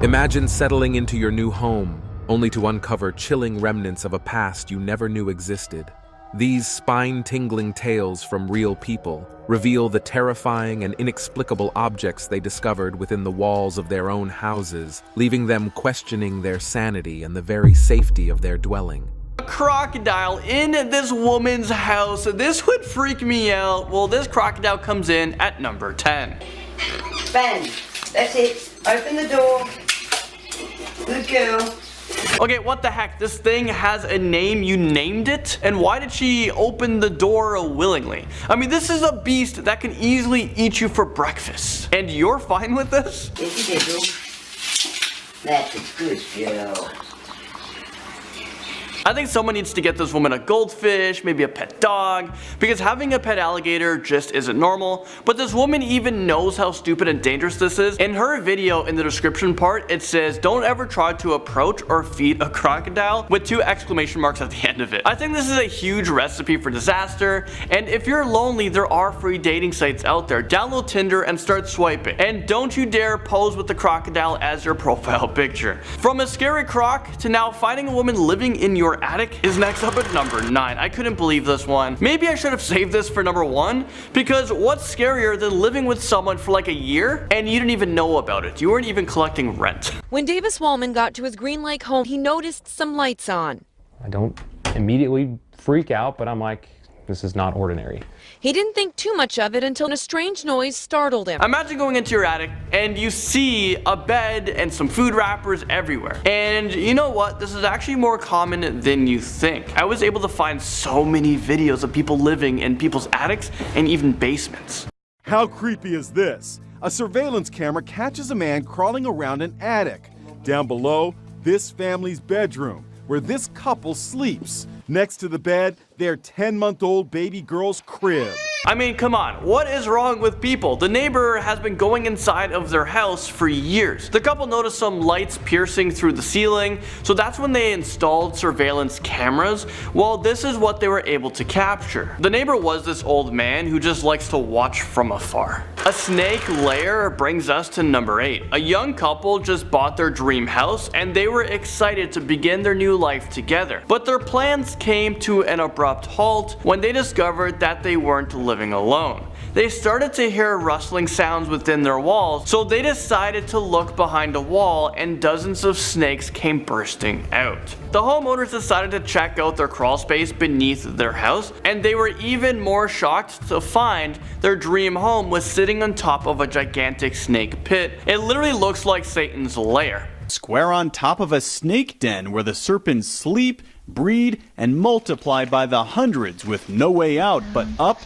Imagine settling into your new home, only to uncover chilling remnants of a past you never knew existed. These spine-tingling tales from real people reveal the terrifying and inexplicable objects they discovered within the walls of their own houses, leaving them questioning their sanity and the very safety of their dwelling. A crocodile in this woman's house. This would freak me out. Well, this crocodile comes in at number 10. Ben, that's it. Open the door. Good girl. Okay, what the heck? This thing has a name, you named it? And why did she open the door willingly? I mean, this is a beast that can easily eat you for breakfast. And you're fine with this? Yes, you do. That's a good girl. I think someone needs to get this woman a goldfish, maybe a pet dog, because having a pet alligator just isn't normal. But this woman even knows how stupid and dangerous this is. In her video, in the description part, it says, "Don't ever try to approach or feed a crocodile," with 2 exclamation marks at the end of it. I think this is a huge recipe for disaster, and if you're lonely, there are free dating sites out there. Download Tinder and start swiping. And don't you dare pose with the crocodile as your profile picture. From a scary croc to now finding a woman living in your attic is next up at number 9. I couldn't believe this one. Maybe I should have saved this for number 1, because what's scarier than living with someone for like a year and you didn't even know about it? You weren't even collecting rent. When Davis Wallman got to his Green Lake home, he noticed some lights on. I don't immediately freak out, but I'm like, this is not ordinary. He didn't think too much of it until a strange noise startled him. Imagine going into your attic and you see a bed and some food wrappers everywhere. And you know what? This is actually more common than you think. I was able to find so many videos of people living in people's attics and even basements. How creepy is this? A surveillance camera catches a man crawling around an attic. Down below, this family's bedroom, where this couple sleeps. Next to the bed, their 10-month-old baby girl's crib. I mean, come on, what is wrong with people? The neighbor has been going inside of their house for years. The couple noticed some lights piercing through the ceiling, so that's when they installed surveillance cameras. Well, this is what they were able to capture. The neighbor was this old man who just likes to watch from afar. A snake lair brings us to number 8. A young couple just bought their dream house and they were excited to begin their new life together. But their plans came to an abrupt halt when they discovered that they weren't living alone. They started to hear rustling sounds within their walls, so they decided to look behind a wall and dozens of snakes came bursting out. The homeowners decided to check out their crawl space beneath their house, and they were even more shocked to find their dream home was sitting on top of a gigantic snake pit. It literally looks like Satan's lair. Square on top of a snake den where the serpents sleep, breed, and multiply by the hundreds with no way out but up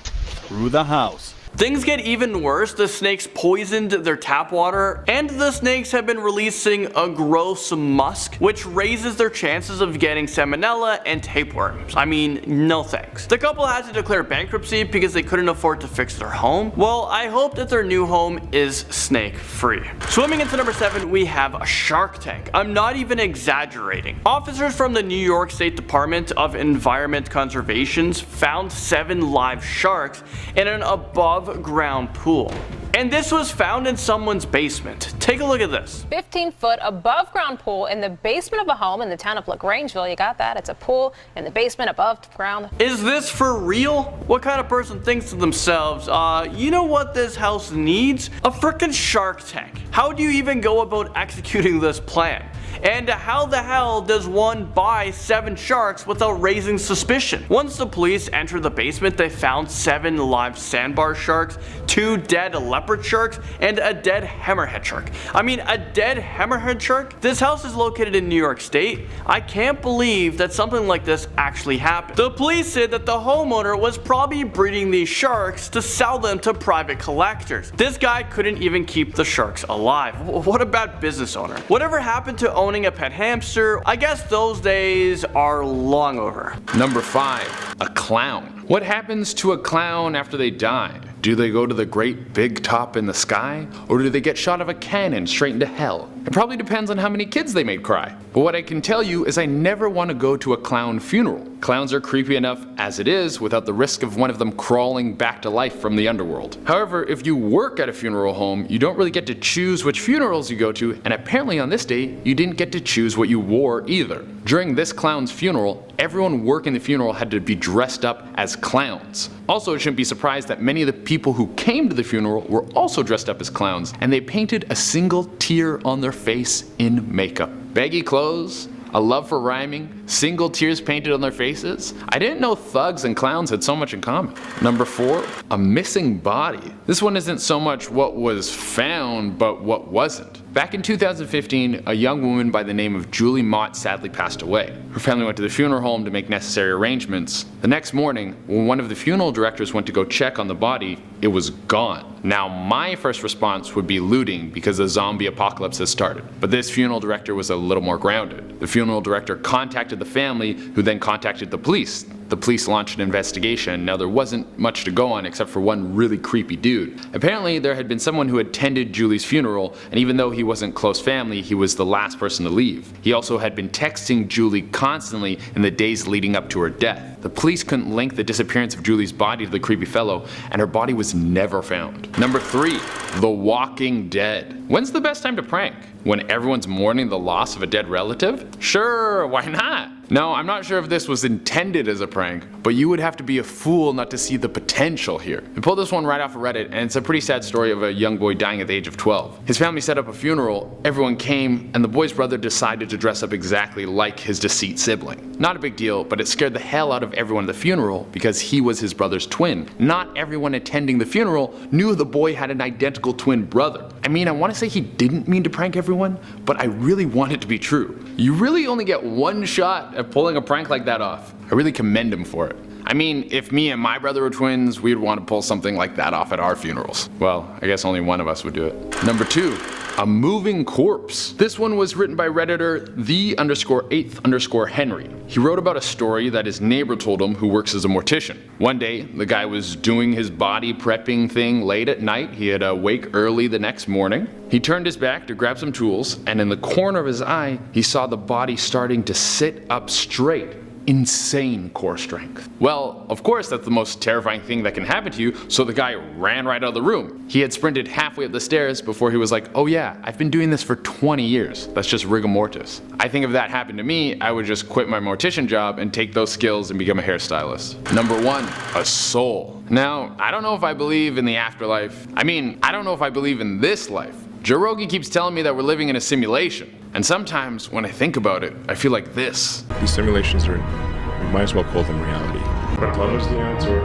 through the house. Things get even worse. The snakes poisoned their tap water, and the snakes have been releasing a gross musk, which raises their chances of getting salmonella and tapeworms. I mean, no thanks. The couple had to declare bankruptcy because they couldn't afford to fix their home. Well, I hope that their new home is snake free. Swimming into number 7, we have a shark tank. I'm not even exaggerating. Officers from the New York State Department of Environment Conservation found 7 live sharks in an above ground pool. And this was found in someone's basement. Take a look at this. 15-foot above ground pool in the basement of a home in the town of LaGrangeville. You got that? It's a pool in the basement above ground. Is this for real? What kind of person thinks to themselves, you know what this house needs? A frickin' shark tank. How do you even go about executing this plan? And how the hell does one buy 7 sharks without raising suspicion? Once the police entered the basement, they found 7 live sandbar sharks, 2 dead leopard sharks, and a dead hammerhead shark. I mean, a dead hammerhead shark? This house is located in New York State. I can't believe that something like this actually happened. The police said that the homeowner was probably breeding these sharks to sell them to private collectors. This guy couldn't even keep the sharks alive. What a bad business owner. Whatever happened to owning a pet hamster? I guess those days are long over. Number 5, a clown. What happens to a clown after they die? Do they go to the great big top in the sky, or do they get shot of a cannon straight into hell? It probably depends on how many kids they made cry. But what I can tell you is I never want to go to a clown funeral. Clowns are creepy enough as it is without the risk of one of them crawling back to life from the underworld. However, if you work at a funeral home, you don't really get to choose which funerals you go to, and apparently on this day, you didn't get to choose what you wore either. During this clown's funeral, everyone working the funeral had to be dressed up as clowns. Also, it shouldn't be surprised that many of the people who came to the funeral were also dressed up as clowns, and they painted a single tear on their face in makeup. Baggy clothes, a love for rhyming, single tears painted on their faces. I didn't know thugs and clowns had so much in common. Number 4, a missing body. This one isn't so much what was found, but what wasn't. Back in 2015, a young woman by the name of Julie Mott sadly passed away. Her family went to the funeral home to make necessary arrangements. The next morning, when one of the funeral directors went to go check on the body, it was gone. Now, my first response would be looting because the zombie apocalypse has started. But this funeral director was a little more grounded. The funeral director contacted the family, who then contacted the police. The police launched an investigation. Now, there wasn't much to go on except for one really creepy dude. Apparently, there had been someone who attended Julie's funeral, and even though he wasn't close family, he was the last person to leave. He also had been texting Julie constantly in the days leading up to her death. The police couldn't link the disappearance of Julie's body to the creepy fellow, and her body was never found. Number 3, The Walking Dead. When's the best time to prank? When everyone's mourning the loss of a dead relative? Sure, why not? No, I'm not sure if this was intended as a prank, but you would have to be a fool not to see the potential here. I pulled this one right off of Reddit, and it's a pretty sad story of a young boy dying at the age of 12. His family set up a funeral, everyone came, and the boy's brother decided to dress up exactly like his deceased sibling. Not a big deal, but it scared the hell out of everyone at the funeral because he was his brother's twin. Not everyone attending the funeral knew the boy had an identical twin brother. I mean, I want to say he didn't mean to prank everyone, but I really want it to be true. You really only get one shot at pulling a prank like that off. I really commend him for it. I mean, if me and my brother were twins, we'd want to pull something like that off at our funerals. Well, I guess only one of us would do it. Number 2, a moving corpse. This one was written by Redditor the_8_Henry. He wrote about a story that his neighbor told him who works as a mortician. One day, the guy was doing his body prepping thing late at night. He had to wake early the next morning. He turned his back to grab some tools, and in the corner of his eye, he saw the body starting to sit up straight. Insane core strength. Well, of course that's the most terrifying thing that can happen to you, so the guy ran right out of the room. He had sprinted halfway up the stairs before he was like, oh yeah, I've been doing this for 20 years. That's just rigor mortis. I think if that happened to me, I would just quit my mortician job and take those skills and become a hairstylist. Number 1, a soul. Now, I don't know if I believe in the afterlife. I mean, I don't know if I believe in this life. Joe Rogan keeps telling me that we're living in a simulation. And sometimes, when I think about it, I feel like this. These simulations are, we might as well call them reality. But tell us the answer.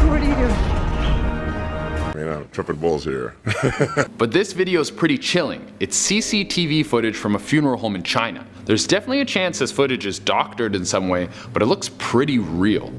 What are you doing? You know, tripping balls here. But this video is pretty chilling. It's CCTV footage from a funeral home in China. There's definitely a chance this footage is doctored in some way, but it looks pretty real.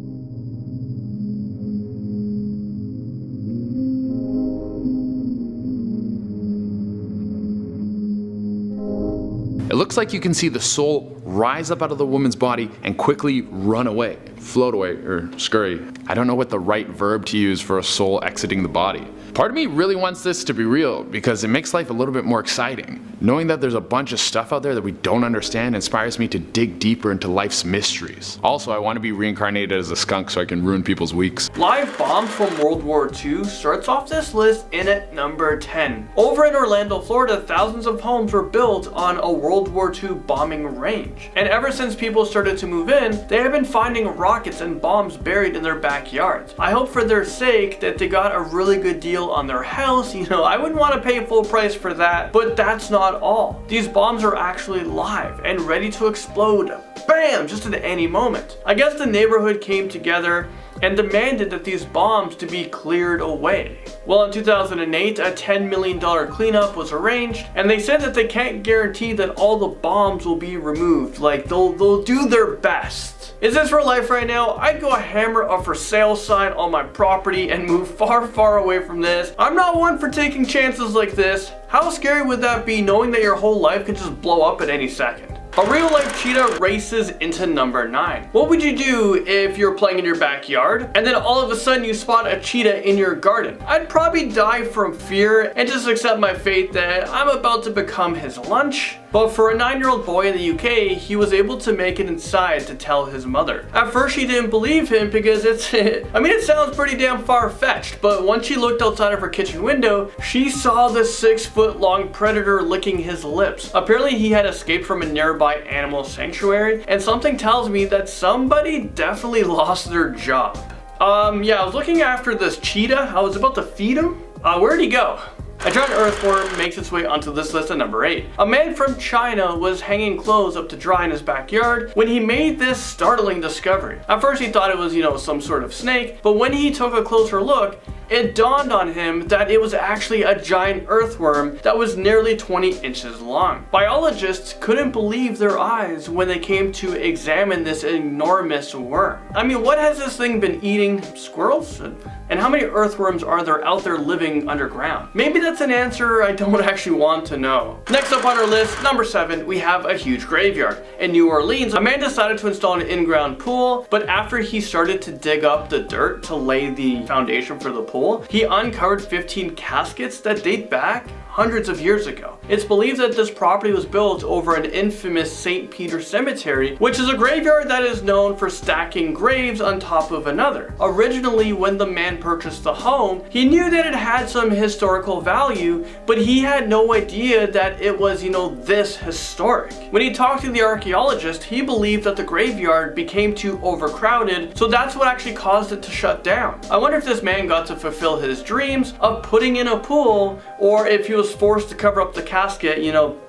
It looks like you can see the soul rise up out of the woman's body and quickly run away, float away, or scurry. I don't know what the right verb to use for a soul exiting the body. Part of me really wants this to be real because it makes life a little bit more exciting. Knowing that there's a bunch of stuff out there that we don't understand inspires me to dig deeper into life's mysteries. Also, I want to be reincarnated as a skunk so I can ruin people's weeks. Live bombs from World War II starts off this list in at number 10. Over in Orlando, Florida, thousands of homes were built on a World War II bombing range. And ever since people started to move in, they have been finding rockets and bombs buried in their backyards. I hope for their sake that they got a really good deal on their house. You know, I wouldn't want to pay full price for that, but that's not all. These bombs are actually live and ready to explode. Bam! Just at any moment. I guess the neighborhood came together and demanded that these bombs to be cleared away. Well, in 2008, a $10 million cleanup was arranged, and they said that they can't guarantee that all the bombs will be removed. Like, they'll do their best. Is this real life right now? I'd go hammer a for sale sign on my property and move far, far away from this. I'm not one for taking chances like this. How scary would that be, knowing that your whole life can just blow up at any second? A real-life cheetah races into number 9. What would you do if you're playing in your backyard and then all of a sudden you spot a cheetah in your garden? I'd probably die from fear and just accept my fate that I'm about to become his lunch. But for a 9-year-old boy in the UK, he was able to make it inside to tell his mother. At first she didn't believe him because it sounds pretty damn far-fetched, but once she looked outside of her kitchen window, she saw the 6-foot-long predator licking his lips. Apparently he had escaped from a nearby animal sanctuary, and something tells me that somebody definitely lost their job. Yeah, I was looking after this cheetah. I was about to feed him. Where'd he go? A giant earthworm makes its way onto this list at number 8. A man from China was hanging clothes up to dry in his backyard when he made this startling discovery. At first he thought it was, some sort of snake, but when he took a closer look, it dawned on him that it was actually a giant earthworm that was nearly 20 inches long. Biologists couldn't believe their eyes when they came to examine this enormous worm. I mean, what has this thing been eating? Squirrels? And how many earthworms are there out there living underground? Maybe that's an answer I don't actually want to know. Next up on our list, number 7, we have a huge graveyard. In New Orleans, a man decided to install an in-ground pool, but after he started to dig up the dirt to lay the foundation for the pool, he uncovered 15 caskets that date back hundreds of years ago. It's believed that this property was built over an infamous St. Peter Cemetery, which is a graveyard that is known for stacking graves on top of another. Originally, when the man purchased the home, he knew that it had some historical value, but he had no idea that it was, this historic. When he talked to the archaeologist, he believed that the graveyard became too overcrowded, so that's what actually caused it to shut down. I wonder if this man got to fulfill his dreams of putting in a pool, or if he was forced to cover up the casket,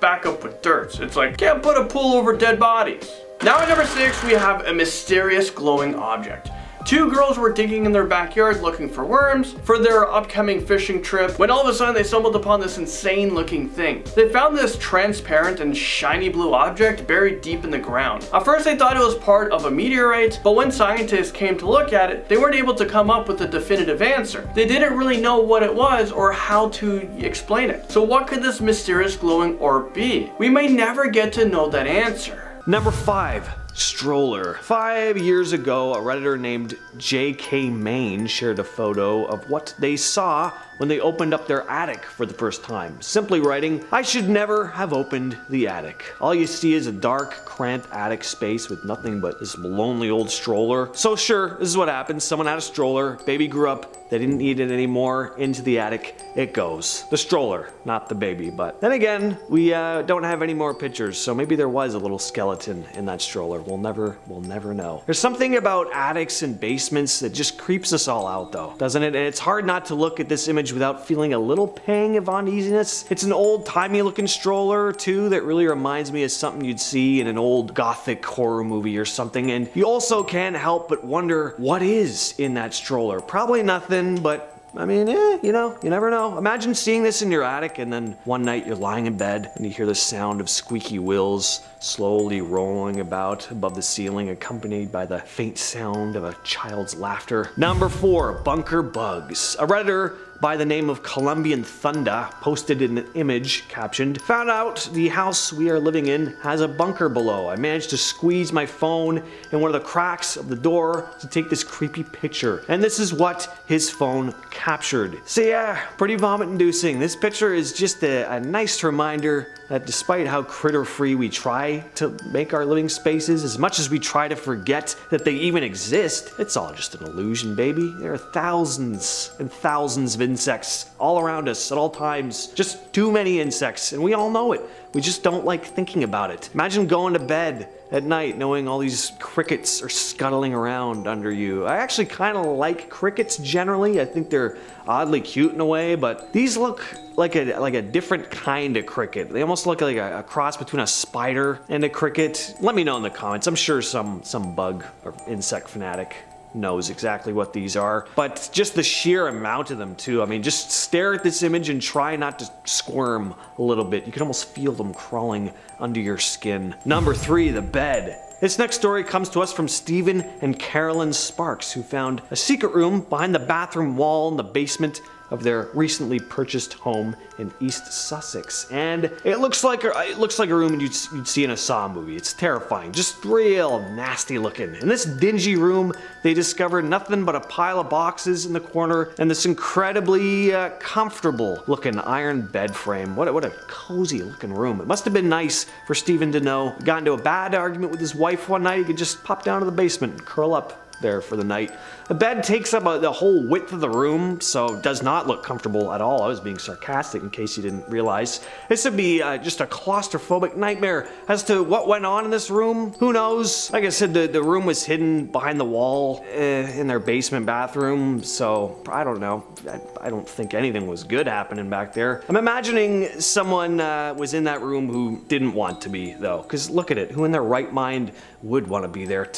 back up with dirt. It's like, can't put a pool over dead bodies. Now at number 6, we have a mysterious glowing object. 2 girls were digging in their backyard looking for worms for their upcoming fishing trip when all of a sudden they stumbled upon this insane looking thing. They found this transparent and shiny blue object buried deep in the ground. At first they thought it was part of a meteorite, but when scientists came to look at it, they weren't able to come up with a definitive answer. They didn't really know what it was or how to explain it. So what could this mysterious glowing orb be? We may never get to know that answer. Number 5. Stroller. 5 years ago, a Redditor named J.K. Main shared a photo of what they saw when they opened up their attic for the first time, simply writing, "I should never have opened the attic." All you see is a dark, cramped attic space with nothing but this lonely old stroller. So sure, this is what happens. Someone had a stroller, baby grew up, they didn't need it anymore, into the attic it goes. The stroller, not the baby. But then again, we don't have any more pictures, so maybe there was a little skeleton in that stroller. We'll never know. There's something about attics and basements that just creeps us all out though, doesn't it? And it's hard not to look at this image without feeling a little pang of uneasiness. It's an old-timey looking stroller too that really reminds me of something you'd see in an old gothic horror movie or something, and you also can't help but wonder what is in that stroller. Probably nothing, but I mean, you never know. Imagine seeing this in your attic and then one night you're lying in bed and you hear the sound of squeaky wheels slowly rolling about above the ceiling, accompanied by the faint sound of a child's laughter. Number 4, bunker bugs. A Redditor by the name of Colombian Thunder posted an image captioned, "Found out the house we are living in has a bunker below. I managed to squeeze my phone in one of the cracks of the door to take this creepy picture." And this is what his phone captured. So yeah, pretty vomit inducing. This picture is just a nice reminder that despite how critter-free we try to make our living spaces, as much as we try to forget that they even exist, it's all just an illusion, baby. There are thousands and thousands of insects all around us at all times. Just too many insects, and we all know it. We just don't like thinking about it. Imagine going to bed at night knowing all these crickets are scuttling around under you. I actually kind of like crickets generally. I think they're oddly cute in a way, but these look like a different kind of cricket. They almost look like a cross between a spider and a cricket. Let me know in the comments. I'm sure some bug or insect fanatic knows exactly what these are, but just the sheer amount of them too. I mean, just stare at this image and try not to squirm a little bit. You can almost feel them crawling under your skin. Number 3, the bed. This next story comes to us from Stephen and Carolyn Sparks, who found a secret room behind the bathroom wall in the basement of their recently purchased home in East Sussex. And it looks like a room you'd see in a Saw movie. It's terrifying, just real nasty looking. In this dingy room, they discovered nothing but a pile of boxes in the corner and this incredibly comfortable looking iron bed frame. What a cozy looking room. It must have been nice for Stephen to know he got into a bad argument with his wife one night. He could just pop down to the basement and curl up there for the night. The bed takes up the whole width of the room, so does not look comfortable at all. I was being sarcastic in case you didn't realize. This would be just a claustrophobic nightmare. As to what went on in this room, who knows? Like I said, the room was hidden behind the wall in their basement bathroom, so I don't know. I don't think anything was good happening back there. I'm imagining someone was in that room who didn't want to be, though, because look at it. Who in their right mind would want to be there?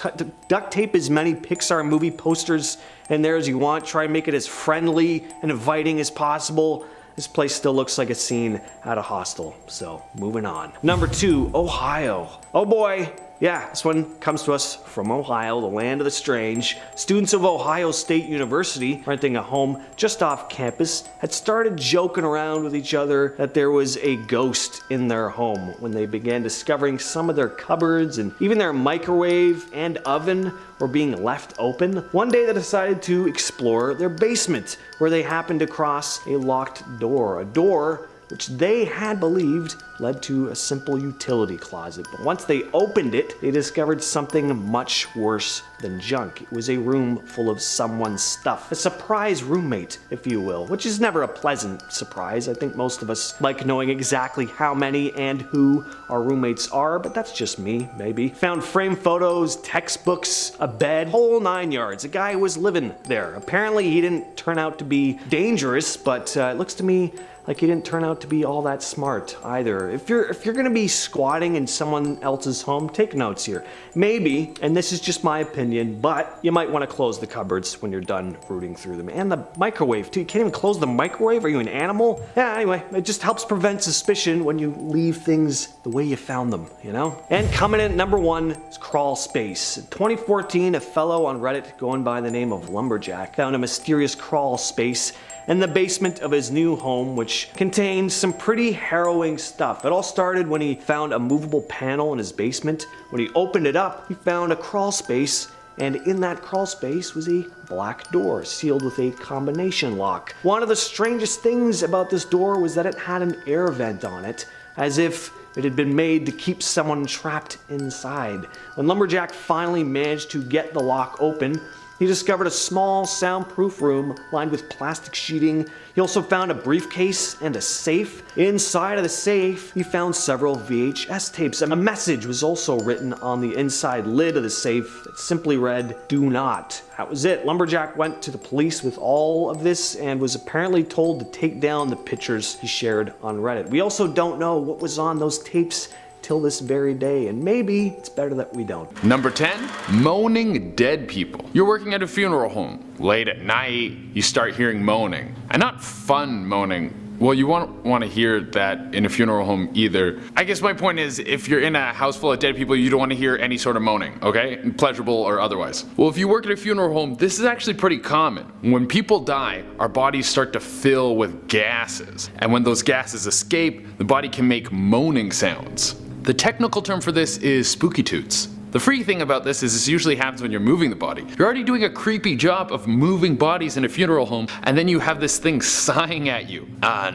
Duct tape as many Pixar movie posters in there as you want. Try and make it as friendly and inviting as possible. This place still looks like a scene at a hostel. So, moving on. Number 2, Ohio. Oh boy. Yeah, this one comes to us from Ohio, the land of the strange. Students of Ohio State University, renting a home just off campus, had started joking around with each other that there was a ghost in their home when they began discovering some of their cupboards and even their microwave and oven were being left open. One day they decided to explore their basement, where they happened across a locked door. A door which they had believed led to a simple utility closet. But once they opened it, they discovered something much worse than junk. It was a room full of someone's stuff. A surprise roommate, if you will, which is never a pleasant surprise. I think most of us like knowing exactly how many and who our roommates are, but that's just me, maybe. Found framed photos, textbooks, a bed, whole 9 yards. A guy was living there. Apparently he didn't turn out to be dangerous, but it looks to me like he didn't turn out to be all that smart either. If you're gonna be squatting in someone else's home, take notes here. Maybe, and this is just my opinion, but you might want to close the cupboards when you're done rooting through them. And the microwave too. You can't even close the microwave? Are you an animal? Yeah, anyway, it just helps prevent suspicion when you leave things the way you found them, you know? And coming in at number 1 is crawl space. In 2014, a fellow on Reddit going by the name of Lumberjack found a mysterious crawl space in the basement of his new home, which contained some pretty harrowing stuff. It all started when he found a movable panel in his basement. When he opened it up, he found a crawl space, and in that crawl space was a black door sealed with a combination lock. One of the strangest things about this door was that it had an air vent on it, as if it had been made to keep someone trapped inside. When Lumberjack finally managed to get the lock open, he discovered a small, soundproof room lined with plastic sheeting. He also found a briefcase and a safe. Inside of the safe, he found several VHS tapes. A message was also written on the inside lid of the safe that simply read, "Do not." That was it. Lumberjack went to the police with all of this and was apparently told to take down the pictures he shared on Reddit. We also don't know what was on those tapes till this very day, and maybe it's better that we don't. Number 10, moaning dead people. You're working at a funeral home. Late at night, you start hearing moaning. And not fun moaning. Well, you won't want to hear that in a funeral home either. I guess my point is, if you're in a house full of dead people, you don't want to hear any sort of moaning, okay? Pleasurable or otherwise. Well, if you work at a funeral home, this is actually pretty common. When people die, our bodies start to fill with gases. And when those gases escape, the body can make moaning sounds. The technical term for this is spooky toots. The freaky thing about this is this usually happens when you're moving the body. You're already doing a creepy job of moving bodies in a funeral home, and then you have this thing sighing at you.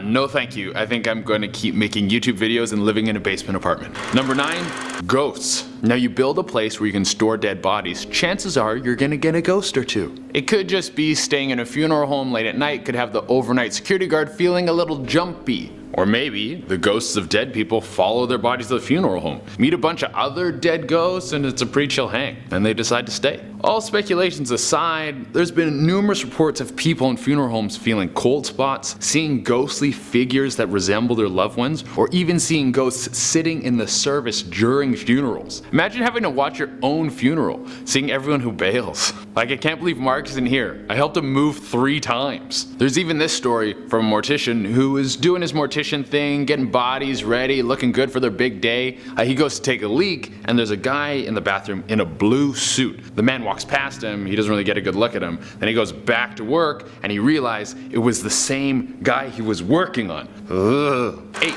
No thank you. I think I'm going to keep making YouTube videos and living in a basement apartment. Number 9, ghosts. Now you build a place where you can store dead bodies, chances are you're gonna get a ghost or two. It could just be staying in a funeral home late at night, could have the overnight security guard feeling a little jumpy. Or maybe the ghosts of dead people follow their bodies to the funeral home, meet a bunch of other dead ghosts, and it's a pretty chill hang, and they decide to stay. All speculations aside, there's been numerous reports of people in funeral homes feeling cold spots, seeing ghostly figures that resemble their loved ones, or even seeing ghosts sitting in the service during funerals. Imagine having to watch your own funeral, seeing everyone who bails. Like, I can't believe Mark isn't here. I helped him move 3 times. There's even this story from a mortician who is doing his mortician thing, getting bodies ready, looking good for their big day. He goes to take a leak, and there's a guy in the bathroom in a blue suit. The man walks past him, he doesn't really get a good look at him. Then he goes back to work and he realized it was the same guy he was working on. Ugh. 8.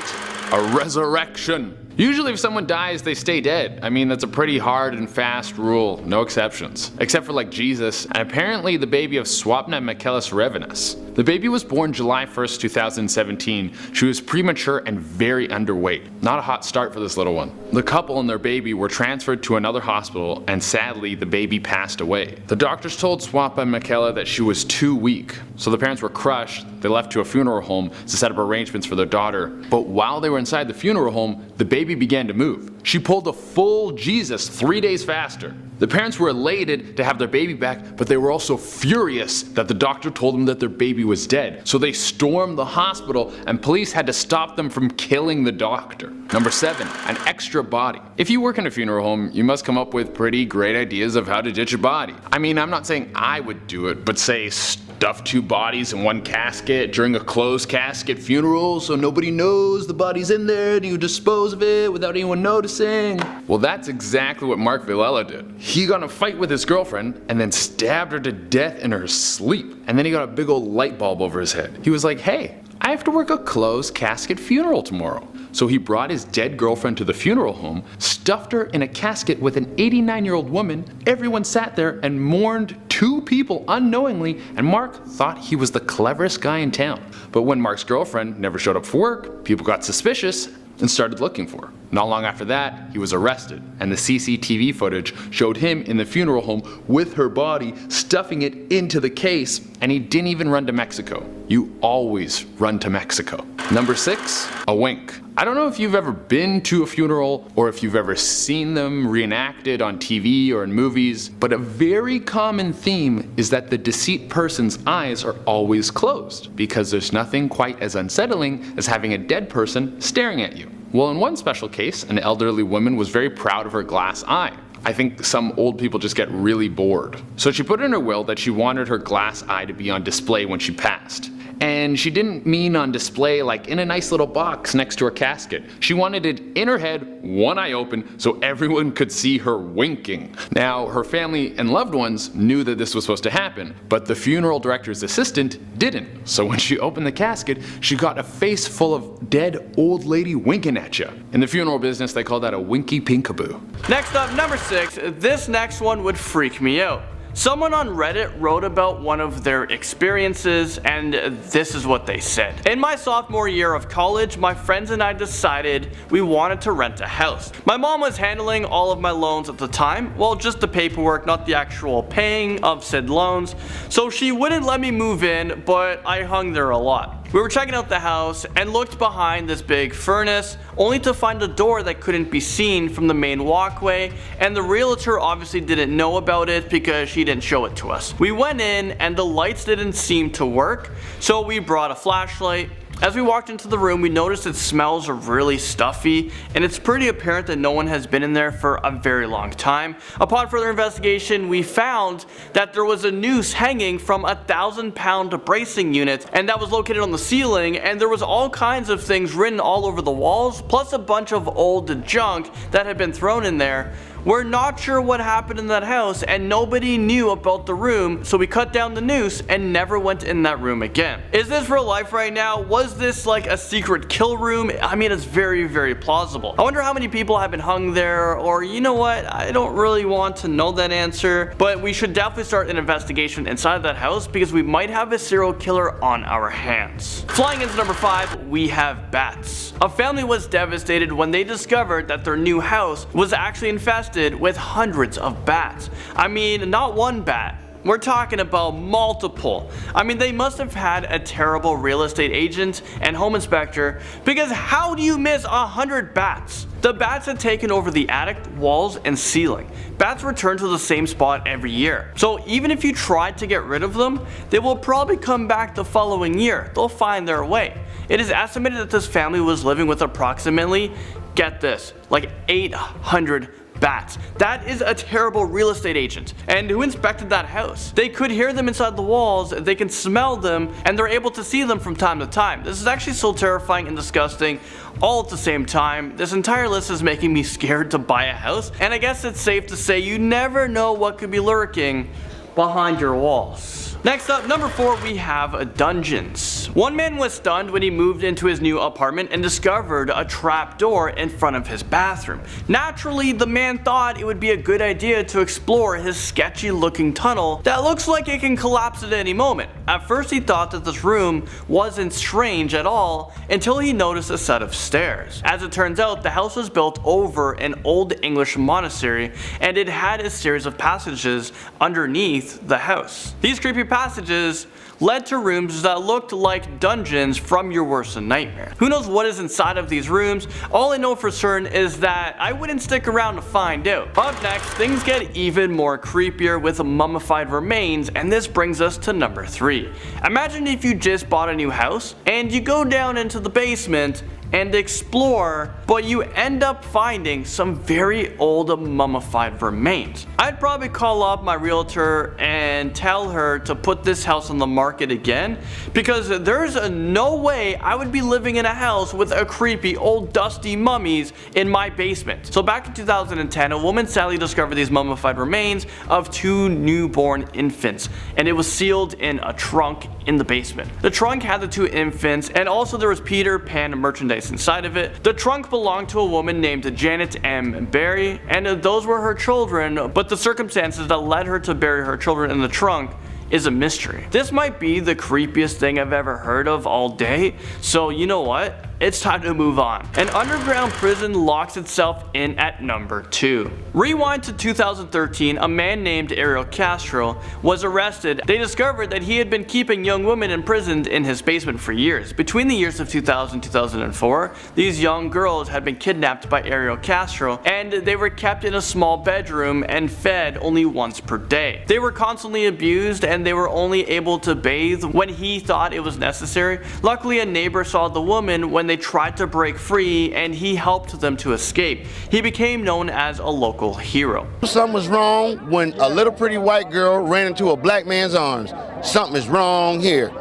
A resurrection. Usually if someone dies, they stay dead. I mean, that's a pretty hard and fast rule, no exceptions. Except for like Jesus, and apparently the baby of Swapna Michaelis Revenus. The baby was born July 1st, 2017. She was premature and very underweight. Not a hot start for this little one. The couple and their baby were transferred to another hospital, and sadly the baby passed away. The doctors told Swapna Michaela that she was too weak, so the parents were crushed. They left to a funeral home to set up arrangements for their daughter. But while they were inside the funeral home, the baby began to move. She pulled a full Jesus 3 days faster. The parents were elated to have their baby back, but they were also furious that the doctor told them that their baby was dead. So they stormed the hospital and police had to stop them from killing the doctor. Number 7, an extra body. If you work in a funeral home, you must come up with pretty great ideas of how to ditch a body. I mean, I'm not saying I would do it, but say stuff 2 bodies in one casket during a closed casket funeral so nobody knows the body's in there and you dispose of it without anyone noticing. Well, that's exactly what Mark Villela did. He got in a fight with his girlfriend and then stabbed her to death in her sleep. And then he got a big old light bulb over his head. He was like, hey, I have to work a closed casket funeral tomorrow. So he brought his dead girlfriend to the funeral home, stuffed her in a casket with an 89-year-old woman. Everyone sat there and mourned 2 people unknowingly, and Mark thought he was the cleverest guy in town. But when Mark's girlfriend never showed up for work, people got suspicious and started looking for her. Not long after that, he was arrested, and the CCTV footage showed him in the funeral home with her body, stuffing it into the case, and he didn't even run to Mexico. You always run to Mexico. Number 6, a wink. I don't know if you've ever been to a funeral or if you've ever seen them reenacted on TV or in movies, but a very common theme is that the deceased person's eyes are always closed, because there's nothing quite as unsettling as having a dead person staring at you. Well, in one special case, an elderly woman was very proud of her glass eye. I think some old people just get really bored. So she put in her will that she wanted her glass eye to be on display when she passed. And she didn't mean on display like in a nice little box next to her casket. She wanted it in her head, one eye open, so everyone could see her winking. Now, her family and loved ones knew that this was supposed to happen, but the funeral director's assistant didn't. So when she opened the casket, she got a face full of dead old lady winking at you. In the funeral business, they call that a winky pinkaboo. Next up, number 6, this next one would freak me out. Someone on Reddit wrote about one of their experiences, and this is what they said. In my sophomore year of college, my friends and I decided we wanted to rent a house. My mom was handling all of my loans at the time, well, just the paperwork, not the actual paying of said loans, so she wouldn't let me move in, but I hung there a lot. We were checking out the house and looked behind this big furnace, only to find a door that couldn't be seen from the main walkway, and the realtor obviously didn't know about it because she didn't show it to us. We went in and the lights didn't seem to work, so we brought a flashlight. As we walked into the room, we noticed it smells really stuffy, and it's pretty apparent that no one has been in there for a very long time. Upon further investigation, we found that there was a noose hanging from a 1,000-pound bracing unit, and that was located on the ceiling, and there was all kinds of things written all over the walls, plus a bunch of old junk that had been thrown in there. We're not sure what happened in that house, and nobody knew about the room, so we cut down the noose and never went in that room again. Is this real life right now? Was this like a secret kill room? I mean, it's very, very plausible. I wonder how many people have been hung there, or you know what? I don't really want to know that answer, but we should definitely start an investigation inside that house because we might have a serial killer on our hands. Flying into number 5, we have bats. A family was devastated when they discovered that their new house was actually infested with hundreds of bats. I mean, not one bat. We're talking about multiple. I mean, they must have had a terrible real estate agent and home inspector, because how do you miss 100 bats? The bats had taken over the attic, walls, and ceiling. Bats return to the same spot every year. So even if you tried to get rid of them, they will probably come back the following year. They'll find their way. It is estimated that this family was living with approximately, get this, like 800 bats. That is a terrible real estate agent. And who inspected that house? They could hear them inside the walls, they can smell them, and they're able to see them from time to time. This is actually so terrifying and disgusting all at the same time. This entire list is making me scared to buy a house, and I guess it's safe to say you never know what could be lurking behind your walls. Next up, number 4, we have dungeons. One man was stunned when he moved into his new apartment and discovered a trap door in front of his bathroom. Naturally, the man thought it would be a good idea to explore his sketchy looking tunnel that looks like it can collapse at any moment. At first he thought that this room wasn't strange at all until he noticed a set of stairs. As it turns out, the house was built over an old English monastery and it had a series of passages underneath the house. These creepy passages led to rooms that looked like dungeons from your worst nightmare. Who knows what is inside of these rooms? All I know for certain is that I wouldn't stick around to find out. Up next, things get even more creepier with mummified remains, and this brings us to number 3. Imagine if you just bought a new house and you go down into the basement and explore, but you end up finding some very old mummified remains. I'd probably call up my realtor and tell her to put this house on the market again, because there's no way I would be living in a house with a creepy old dusty mummies in my basement. So back in 2010, a woman sadly discovered these mummified remains of 2 newborn infants, and it was sealed in a trunk in the basement. The trunk had the 2 infants, and also there was Peter Pan merchandise inside of it. The trunk belonged to a woman named Janet M. Berry, and those were her children, but the circumstances that led her to bury her children in the trunk is a mystery. This might be the creepiest thing I've ever heard of all day, so you know what? It's time to move on. An underground prison locks itself in at number 2. Rewind to 2013, a man named Ariel Castro was arrested. They discovered that he had been keeping young women imprisoned in his basement for years. Between the years of 2000 and 2004, these young girls had been kidnapped by Ariel Castro, and they were kept in a small bedroom and fed only once per day. They were constantly abused, and they were only able to bathe when he thought it was necessary. Luckily, a neighbor saw the woman when they tried to break free, and he helped them to escape. He became known as a local hero. Something was wrong when a little pretty white girl ran into a black man's arms. Something is wrong here.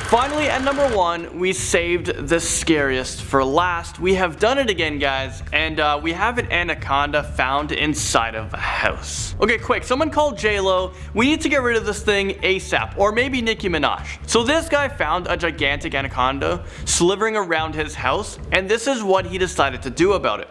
Finally, at number 1, we saved the scariest for last. We have done it again, guys, and we have an anaconda found inside of a house. Okay, quick, someone called J-Lo. We need to get rid of this thing ASAP, or maybe Nicki Minaj. So this guy found a gigantic anaconda slithering around his house, and this is what he decided to do about it.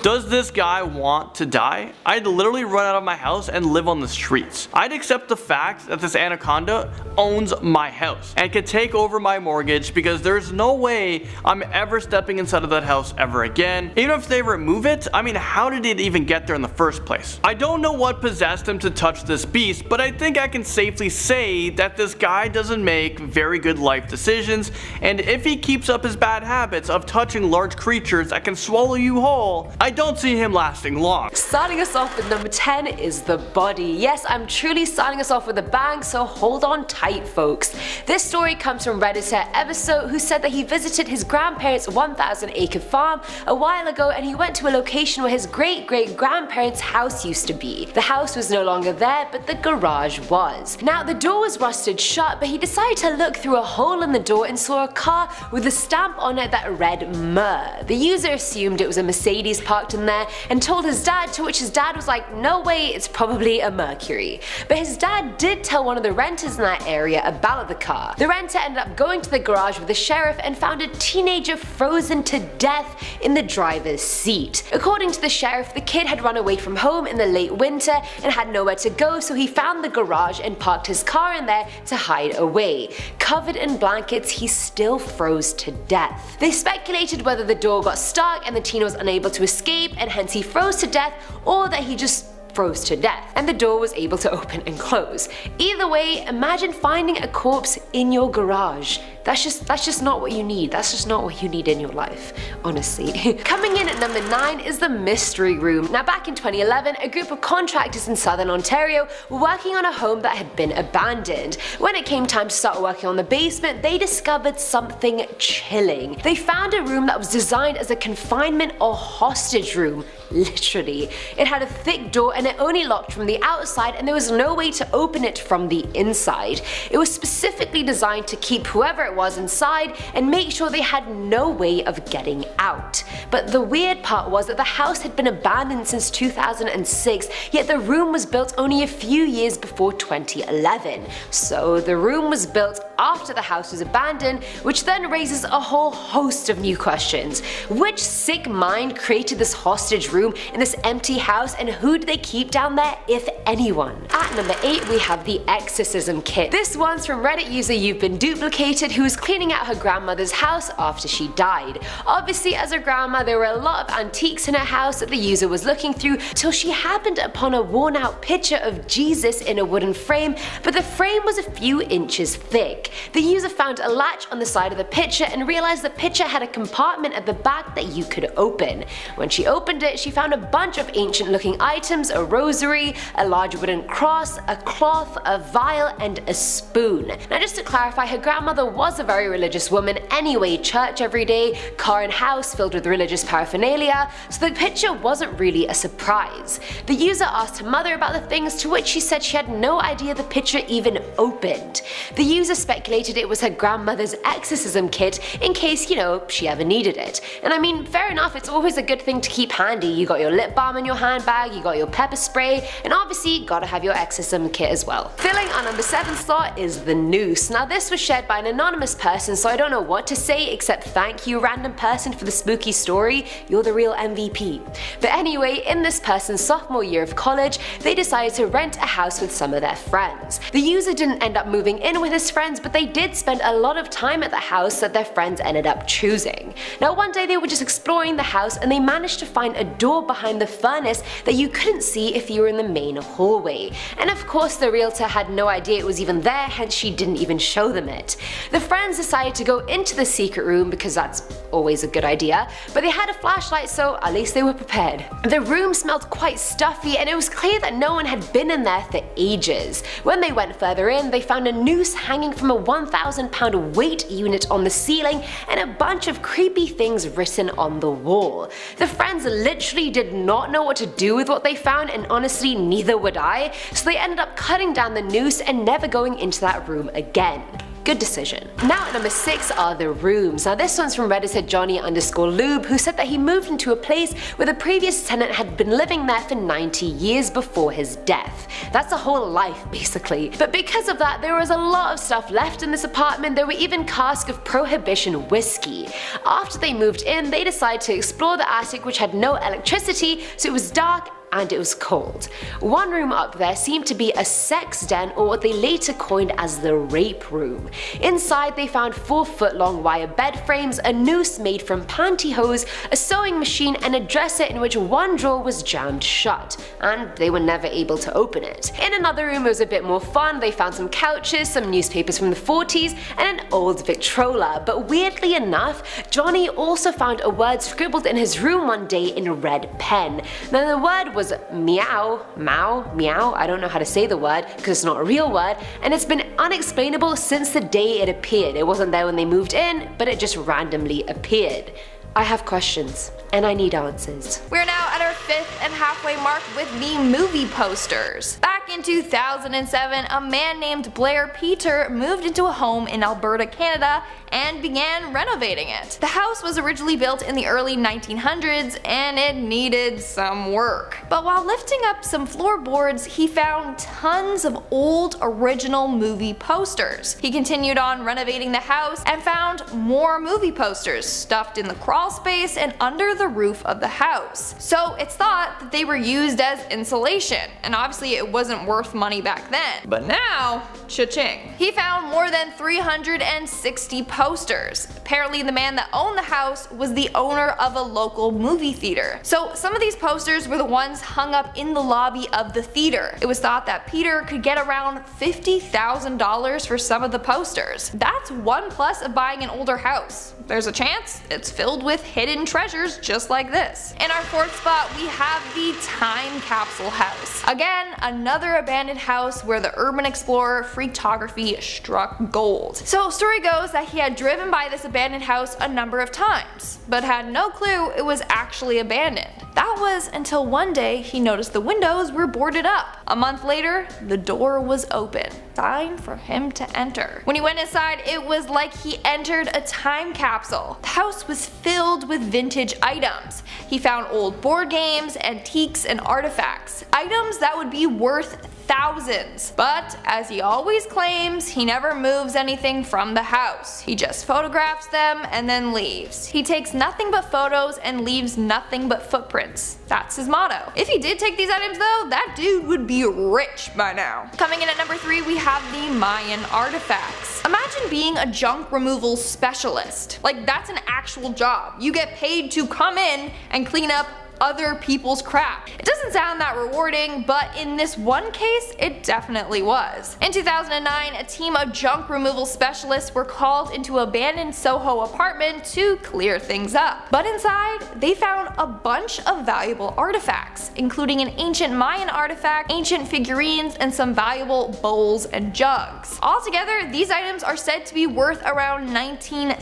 Does this guy want to die? I'd literally run out of my house and live on the streets. I'd accept the fact that this anaconda owns my house and could take over my mortgage, because there's no way I'm ever stepping inside of that house ever again. Even if they remove it, I mean, how did it even get there in the first place? I don't know what possessed him to touch this beast, but I think I can safely say that this guy doesn't make very good life decisions, and if he keeps up his bad habits of touching large creatures that can swallow you whole, I don't see him lasting long. Starting us off with number 10 is the body. Yes, I'm truly starting us off with a bang, so hold on tight, folks. This story comes from Redditor Everso, who said that he visited his grandparents' 1,000-acre farm a while ago, and he went to a location where his great-great-grandparents' house used to be. The house was no longer there, but the garage was. Now, the door was rusted shut, but he decided to look through a hole in the door and saw a car with a stamp on it that read Myrrh. The user assumed it was a Mercedes parked in there and told his dad, to which his dad was like, no way, it's probably a Mercury. But his dad did tell one of the renters in that area about the car. The renter ended up going to the garage with the sheriff and found a teenager frozen to death in the driver's seat. According to the sheriff, the kid had run away from home in the late winter and had nowhere to go, so he found the garage and parked his car in there to hide away. Covered in blankets, he still froze to death. They speculated whether the door got stuck and the teen was unable to escape and hence he froze to death, or that he just froze to death, and the door was able to open and close. Either way, imagine finding a corpse in your garage. That's just not what you need. That's just not what you need in your life, honestly. Coming in at number 9 is the mystery room. Now back in 2011, a group of contractors in southern Ontario were working on a home that had been abandoned. When it came time to start working on the basement, they discovered something chilling. They found a room that was designed as a confinement or hostage room. Literally. It had a thick door and it only locked from the outside, and there was no way to open it from the inside. It was specifically designed to keep whoever it was inside and make sure they had no way of getting out. But the weird part was that the house had been abandoned since 2006, yet the room was built only a few years before 2011. So the room was built after the house was abandoned, which then raises a whole host of new questions. Which sick mind created this hostage room in this empty house, and who do they keep down there, if anyone? At number 8 we have the exorcism kit. This one's from Reddit user You've Been Duplicated, who was cleaning out her grandmother's house after she died. Obviously, as her grandma, there were a lot of antiques in her house that the user was looking through till she happened upon a worn out picture of Jesus in a wooden frame, but the frame was a few inches thick. The user found a latch on the side of the picture and realized the picture had a compartment at the back that you could open. When she opened it, she found a bunch of ancient looking items: a rosary, a large wooden cross, a cloth, a vial, and a spoon. Now just to clarify, her grandmother was a very religious woman anyway, church every day, car and house filled with religious paraphernalia, so the picture wasn't really a surprise. The user asked her mother about the things, to which she said she had no idea the picture even opened. The user speculated it was her grandmother's exorcism kit in case, you know, she ever needed it. And I mean, fair enough, it's always a good thing to keep handy. You got your lip balm in your handbag, you got your pepper spray, and obviously you gotta have your exorcism kit as well. Filling our number 7 slot is the noose. Now this was shared by an anonymous person, so I don't know what to say except thank you, random person, for the spooky story. You're the real MVP. But anyway, in this person's sophomore year of college, they decided to rent a house with some of their friends. The user didn't end up moving in with his friends, but they did spend a lot of time at the house that their friends ended up choosing. Now one day they were just exploring the house and they managed to find a door behind the furnace that you couldn't see if you were in the main hallway. And of course the realtor had no idea it was even there, hence she didn't even show them it. The friends decided to go into the secret room because that's always a good idea, but they had a flashlight, so at least they were prepared. The room smelled quite stuffy and it was clear that no one had been in there for ages. When they went further in, they found a noose hanging from a 1,000-pound weight unit on the ceiling and a bunch of creepy things written on the wall. The friends literally did not know what to do with what they found, and honestly neither would I, so they ended up cutting down the noose and never going into that room again. Good decision. Now at number 6 are the rooms. Now this one's from Redditor Johnny_Lube, who said that he moved into a place where the previous tenant had been living there for 90 years before his death. That's a whole life basically. But because of that, there was a lot of stuff left in this apartment. There were even casks of Prohibition whiskey. After they moved in, they decided to explore the attic, which had no electricity, so it was dark and it was cold. One room up there seemed to be a sex den, or what they later coined as the rape room. Inside they found 4-foot-long wire bed frames, a noose made from pantyhose, a sewing machine, and a dresser in which one drawer was jammed shut, and they were never able to open it. In another room it was a bit more fun. They found some couches, some newspapers from the 40s, and an old Victrola, but weirdly enough, Johnny also found a word scribbled in his room one day in a red pen. Now the word was meow, meow, I don't know how to say the word because it's not a real word, and it's been unexplainable since the day it appeared. It wasn't there when they moved in, but it just randomly appeared. I have questions, and I need answers. We're now at our 5th and halfway mark with the movie posters. Back in 2007, a man named Blair Peter moved into a home in Alberta, Canada, and began renovating it. The house was originally built in the early 1900s and it needed some work. But while lifting up some floorboards, he found tons of old original movie posters. He continued on renovating the house and found more movie posters stuffed in the crawl crawl space and under the roof of the house. So it's thought that they were used as insulation, and obviously it wasn't worth money back then. But now, cha-ching. He found more than 360 posters. Apparently the man that owned the house was the owner of a local movie theater. So some of these posters were the ones hung up in the lobby of the theater. It was thought that Peter could get around $50,000 for some of the posters. That's one plus of buying an older house. There's a chance it's filled with hidden treasures just like this. In our fourth spot, we have the time capsule house. Again, another abandoned house where the urban explorer Freaktography struck gold. So story goes that he had driven by this abandoned house a number of times, but had no clue it was actually abandoned. That was until one day he noticed the windows were boarded up. A month later, the door was open. Time for him to enter. When he went inside, it was like he entered a time capsule. The house was filled with vintage items. He found old board games, antiques, and artifacts. Items that would be worth thousands. But as he always claims, he never moves anything from the house. He just photographs them and then leaves. He takes nothing but photos and leaves nothing but footprints. That's his motto. If he did take these items though, that dude would be rich by now. Coming in at number 3, we have the Mayan artifacts. Imagine being a junk removal specialist. Like, that's an actual job. You get paid to come in and clean up other people's crap. It doesn't sound that rewarding, but in this one case, it definitely was. In 2009, a team of junk removal specialists were called into an abandoned Soho apartment to clear things up. But inside, they found a bunch of valuable artifacts, including an ancient Mayan artifact, ancient figurines, and some valuable bowls and jugs. Altogether, these items are said to be worth around $19,000.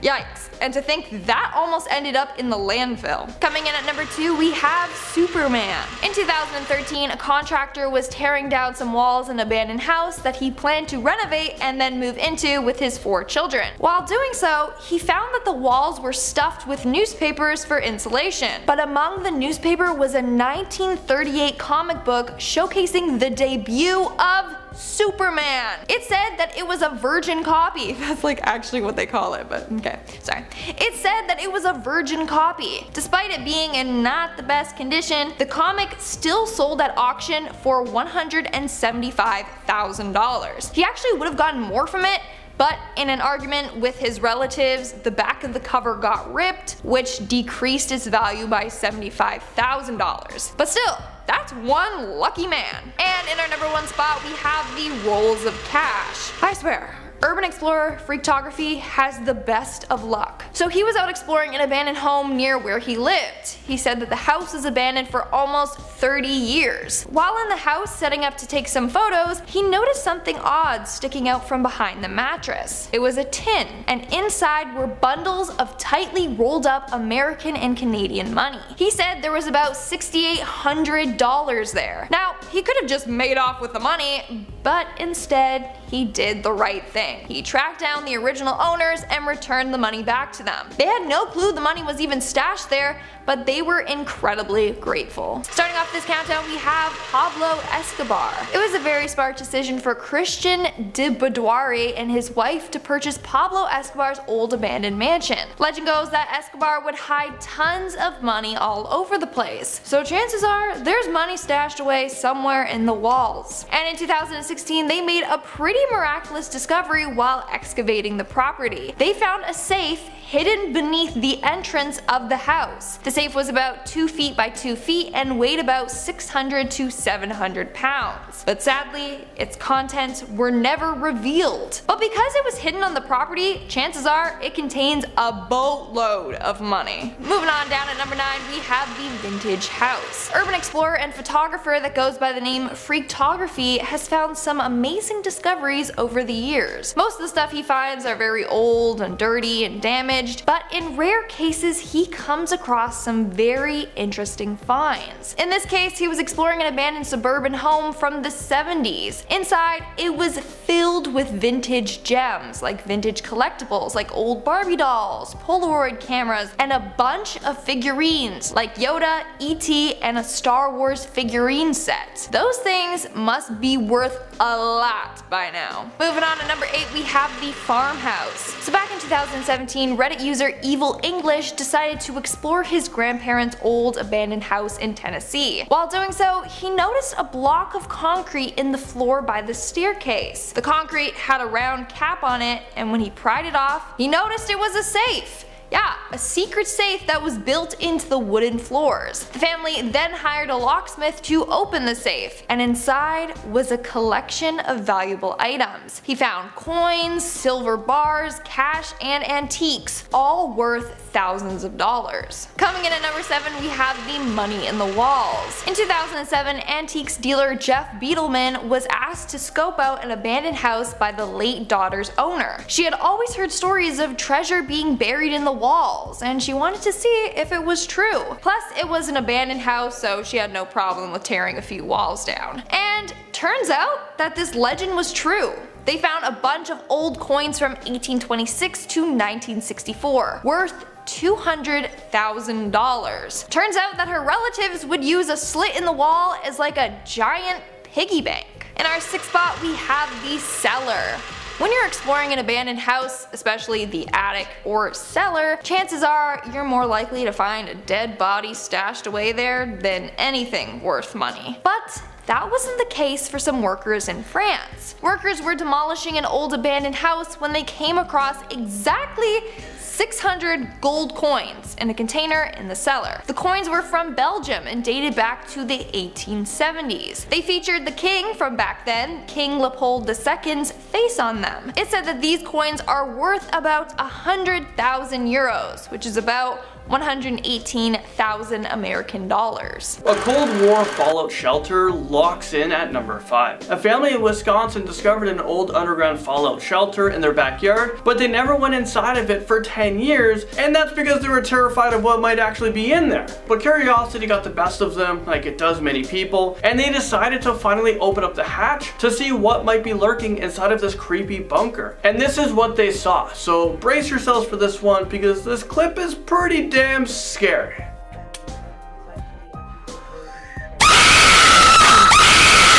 Yikes. And to think that almost ended up in the landfill. Coming in at number 2, we have Superman. In 2013, a contractor was tearing down some walls in an abandoned house that he planned to renovate and then move into with his 4 children. While doing so, he found that the walls were stuffed with newspapers for insulation. But among the newspaper was a 1938 comic book showcasing the debut of Superman. It said that it was a virgin copy. That's like actually what they call it, but okay, sorry. It said that it was a virgin copy. Despite it being in not the best condition, the comic still sold at auction for $175,000. He actually would have gotten more from it, but in an argument with his relatives, the back of the cover got ripped, which decreased its value by $75,000. But still, that's one lucky man. And in our number 1 spot, we have the rolls of cash. I swear, urban explorer Freaktography has the best of luck. So he was out exploring an abandoned home near where he lived. He said that the house was abandoned for almost 30 years. While in the house setting up to take some photos, he noticed something odd sticking out from behind the mattress. It was a tin, and inside were bundles of tightly rolled up American and Canadian money. He said there was about $6,800 there. Now, he could have just made off with the money, but instead, he did the right thing. He tracked down the original owners and returned the money back to them. They had no clue the money was even stashed there, but they were incredibly grateful. Starting off this countdown, we have Pablo Escobar. It was a very smart decision for Christian de Boudoir and his wife to purchase Pablo Escobar's old abandoned mansion. Legend goes that Escobar would hide tons of money all over the place, so chances are there's money stashed away somewhere in the walls. And in 2016, they made a pretty miraculous discovery while excavating the property. They found a safe hidden beneath the entrance of the house. The safe was about 2 feet by 2 feet and weighed about 600 to 700 pounds. But sadly, its contents were never revealed. But because it was hidden on the property, chances are it contains a boatload of money. Moving on down at number 9, we have the vintage house. Urban explorer and photographer that goes by the name Freaktography has found some amazing discoveries over the years. Most of the stuff he finds are very old and dirty and damaged, but in rare cases he comes across some very interesting finds. In this case, he was exploring an abandoned suburban home from the 70s. Inside, it was filled filled with vintage gems, like vintage collectibles, like old Barbie dolls, Polaroid cameras, and a bunch of figurines, like Yoda, E.T., and a Star Wars figurine set. Those things must be worth a lot by now. Moving on to number 8, we have the farmhouse. So back in 2017, Reddit user Evil English decided to explore his grandparents' old abandoned house in Tennessee. While doing so, he noticed a block of concrete in the floor by the staircase. The concrete had a round cap on it, and when he pried it off, he noticed it was a safe. Yeah, a secret safe that was built into the wooden floors. The family then hired a locksmith to open the safe, and inside was a collection of valuable items. He found coins, silver bars, cash, and antiques, all worth thousands of dollars. Coming in at number 7, we have the money in the walls. In 2007, antiques dealer Jeff Beetleman was asked to scope out an abandoned house by the late daughter's owner. She had always heard stories of treasure being buried in the walls, and she wanted to see if it was true. Plus, it was an abandoned house, so she had no problem with tearing a few walls down. And turns out that this legend was true. They found a bunch of old coins from 1826 to 1964, worth $200,000. Turns out that her relatives would use a slit in the wall as like a giant piggy bank. In our 6th spot, we have the cellar. When you're exploring an abandoned house, especially the attic or cellar, chances are you're more likely to find a dead body stashed away there than anything worth money. But that wasn't the case for some workers in France. Workers were demolishing an old abandoned house when they came across exactly 600 gold coins in a container in the cellar. The coins were from Belgium and dated back to the 1870s. They featured the king from back then, King Leopold II's face on them. It said that these coins are worth about 100,000 euros, which is about 118,000 American dollars. A Cold War fallout shelter locks in at number 5. A family in Wisconsin discovered an old underground fallout shelter in their backyard, but they never went inside of it for 10 years, and that's because they were terrified of what might actually be in there. But curiosity got the best of them, like it does many people, and they decided to finally open up the hatch to see what might be lurking inside of this creepy bunker. And this is what they saw, so brace yourselves for this one because this clip is pretty damn scary.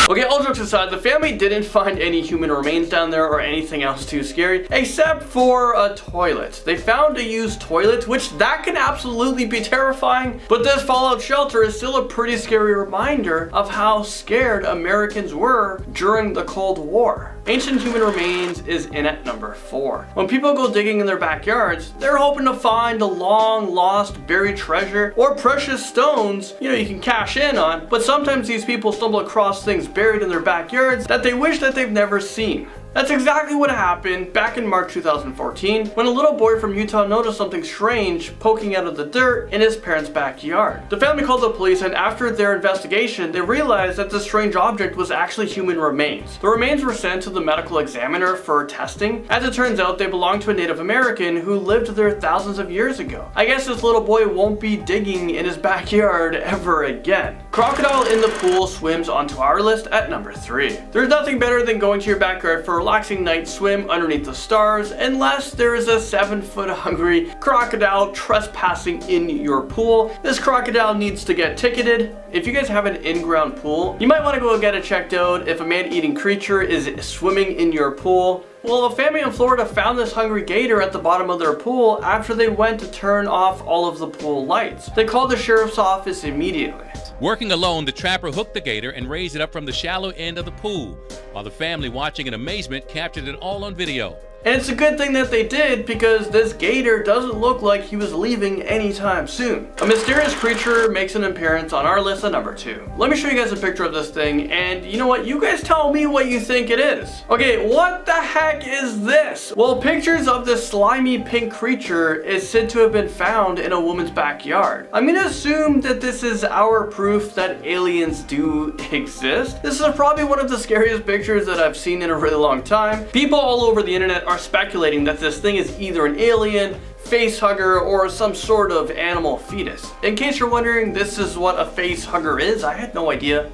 Okay, all jokes aside, the family didn't find any human remains down there or anything else too scary, except for a toilet. They found a used toilet, which that can absolutely be terrifying, but this fallout shelter is still a pretty scary reminder of how scared Americans were during the Cold War. Ancient human remains is in at number 4. When people go digging in their backyards, they're hoping to find a long lost buried treasure or precious stones, you can cash in on, but sometimes these people stumble across things buried in their backyards that they wish that they've never seen. That's exactly what happened back in March 2014 when a little boy from Utah noticed something strange poking out of the dirt in his parents' backyard. The family called the police, and after their investigation, they realized that this strange object was actually human remains. The remains were sent to the medical examiner for testing. As it turns out, they belonged to a Native American who lived there thousands of years ago. I guess this little boy won't be digging in his backyard ever again. Crocodile in the pool swims onto our list at number 3. There's nothing better than going to your backyard for a relaxing night swim underneath the stars, unless there is a 7-foot hungry crocodile trespassing in your pool. This crocodile needs to get ticketed. If you guys have an in-ground pool, you might want to go get it checked out if a man-eating creature is swimming in your pool. Well, a family in Florida found this hungry gator at the bottom of their pool after they went to turn off all of the pool lights. They called the sheriff's office immediately. Working alone, the trapper hooked the gator and raised it up from the shallow end of the pool, while the family, watching in amazement, captured it all on video. And it's a good thing that they did, because this gator doesn't look like he was leaving anytime soon. A mysterious creature makes an appearance on our list at number 2. Let me show you guys a picture of this thing, and you know what? You guys tell me what you think it is. Okay, what the heck is this? Well, pictures of this slimy pink creature is said to have been found in a woman's backyard. I'm gonna assume that this is our proof that aliens do exist. This is probably one of the scariest pictures that I've seen in a really long time. People all over the internet are speculating that this thing is either an alien, face hugger, or some sort of animal fetus. In case you're wondering, this is what a face hugger is. I had no idea.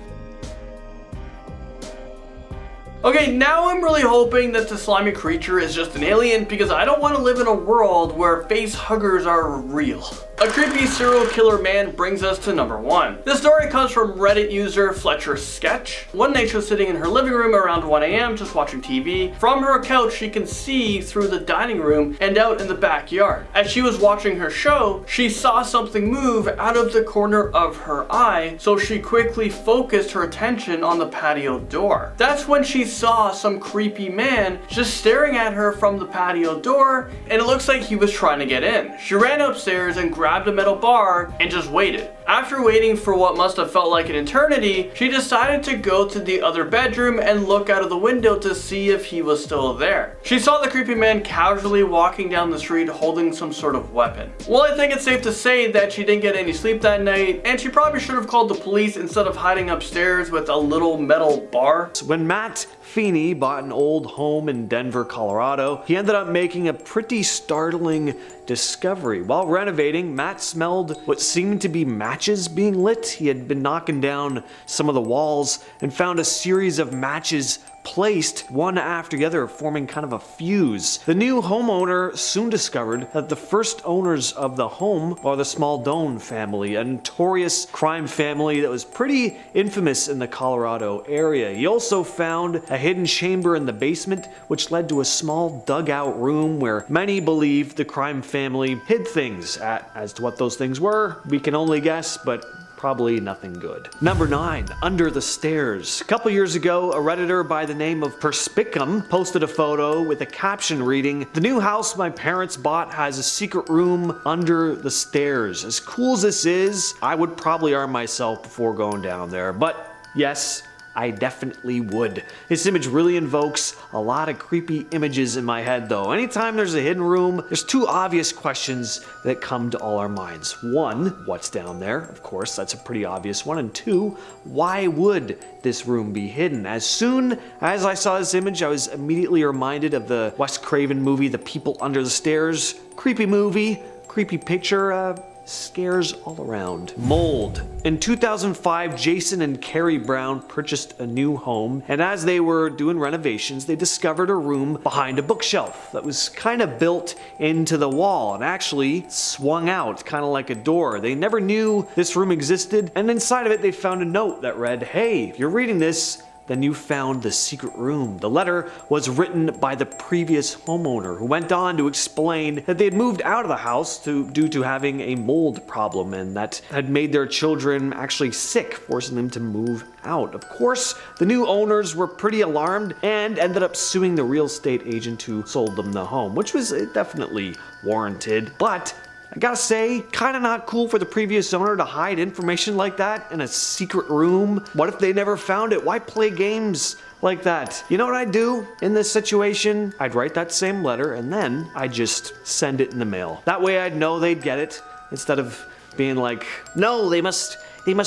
Okay, now I'm really hoping that the slimy creature is just an alien because I don't want to live in a world where face huggers are real. A creepy serial killer man brings us to number 1. This story comes from Reddit user Fletcher Sketch. One night she was sitting in her living room around 1 a.m. just watching TV. From her couch she can see through the dining room and out in the backyard. As she was watching her show, she saw something move out of the corner of her eye, so she quickly focused her attention on the patio door. That's when she saw some creepy man just staring at her from the patio door, and it looks like he was trying to get in. She ran upstairs and grabbed a metal bar and just waited. After waiting for what must have felt like an eternity, she decided to go to the other bedroom and look out of the window to see if he was still there. She saw the creepy man casually walking down the street holding some sort of weapon. Well, I think it's safe to say that she didn't get any sleep that night, and she probably should have called the police instead of hiding upstairs with a little metal bar. When Matt Feeney bought an old home in Denver, Colorado, he ended up making a pretty startling discovery. While renovating, Matt smelled what seemed to be matches being lit. He had been knocking down some of the walls and found a series of matches placed one after the other, forming kind of a fuse. The new homeowner soon discovered that the first owners of the home are the Smaldone family, a notorious crime family that was pretty infamous in the Colorado area. He also found a hidden chamber in the basement, which led to a small dugout room where many believe the crime family hid things. As to what those things were, we can only guess, but probably nothing good. Number 9, under the stairs. A couple years ago, a Redditor by the name of Perspicum posted a photo with a caption reading, "The new house my parents bought has a secret room under the stairs. As cool as this is, I would probably arm myself before going down there." But yes, I definitely would. This image really invokes a lot of creepy images in my head though. Anytime there's a hidden room, there's two obvious questions that come to all our minds. 1, what's down there? Of course, that's a pretty obvious one. And 2, why would this room be hidden? As soon as I saw this image, I was immediately reminded of the Wes Craven movie, The People Under the Stairs. Creepy movie, creepy picture, scares all around. Mold. In 2005, Jason and Carrie Brown purchased a new home, and as they were doing renovations, they discovered a room behind a bookshelf that was kind of built into the wall and actually swung out, kind of like a door. They never knew this room existed, and inside of it they found a note that read, "Hey, if you're reading this, then you found the secret room." The letter was written by the previous homeowner, who went on to explain that they had moved out of the house due to having a mold problem, and that had made their children actually sick, forcing them to move out. Of course, the new owners were pretty alarmed and ended up suing the real estate agent who sold them the home, which was definitely warranted. But I gotta say, kinda not cool for the previous owner to hide information like that in a secret room. What if they never found it? Why play games like that? You know what I'd do in this situation? I'd write that same letter and then I'd just send it in the mail. That way I'd know they'd get it, instead of being like, no, they must